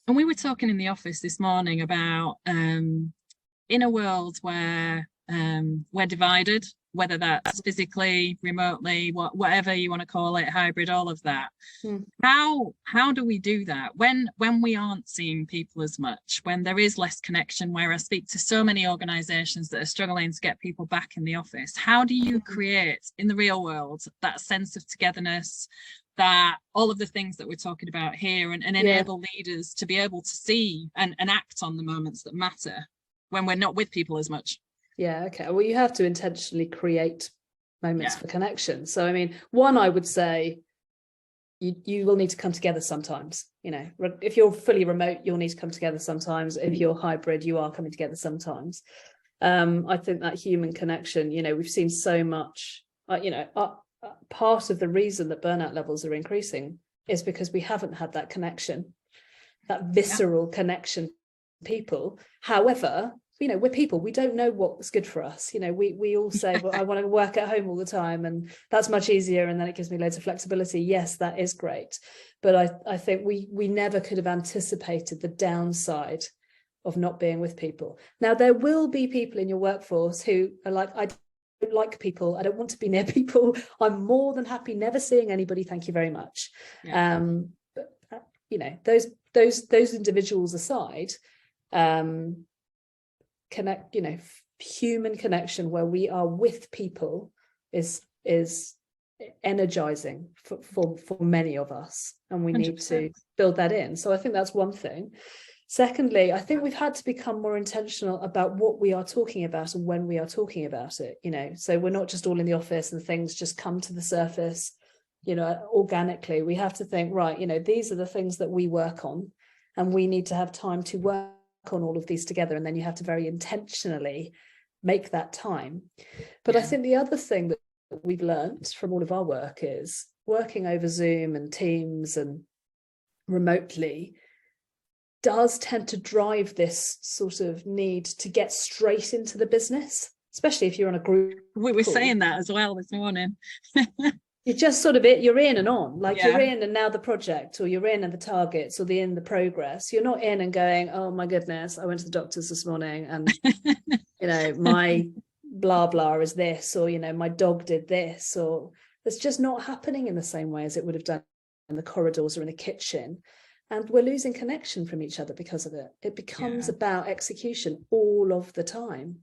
And we were talking in the office this morning about in a world where we're divided, whether that's physically, remotely, whatever you want to call it, hybrid, all of that. Mm. How do we do that when we aren't seeing people as much, when there is less connection, where I speak to so many organizations that are struggling to get people back in the office? How do you create in the real world that sense of togetherness, that all of the things that we're talking about here, and enable leaders to be able to see and act on the moments that matter when we're not with people as much? Yeah, okay. Well, you have to intentionally create moments for connection. So, I mean, one, I would say you will need to come together sometimes. You know, if you're fully remote, you'll need to come together sometimes. If you're hybrid, you are coming together sometimes. I think that human connection, you know, we've seen so much, part of the reason that burnout levels are increasing is because we haven't had that connection, that visceral connection to people. However, you know, we're people, we don't know what's good for us. You know, we all say, well, I want to work at home all the time, and that's much easier, and then it gives me loads of flexibility. Yes, that is great. But I think we never could have anticipated the downside of not being with people. Now, there will be people in your workforce who are like, I don't like people, I don't want to be near people, I'm more than happy never seeing anybody, thank you very much. But you know, those individuals aside, connect, you know, human connection where we are with people is energizing for many of us, and we 100%. Need to build that in. So I think that's one thing. Secondly, I think we've had to become more intentional about what we are talking about and when we are talking about it, you know, so we're not just all in the office and things just come to the surface, you know, organically. We have to think, right, you know, these are the things that we work on, and we need to have time to work on all of these together, and then you have to very intentionally make that time. But I think the other thing that we've learned from all of our work is working over Zoom and Teams and remotely does tend to drive this sort of need to get straight into the business, especially if you're on a group. We were saying that as well this morning. You just sort of you're in and on, like you're in and now the project, or you're in and the targets, or the progress. You're not in and going, oh my goodness, I went to the doctors this morning and you know, my blah blah is this, or you know, my dog did this, or it's just not happening in the same way as it would have done in the corridors or in the kitchen. And we're losing connection from each other because of it. It becomes about execution all of the time.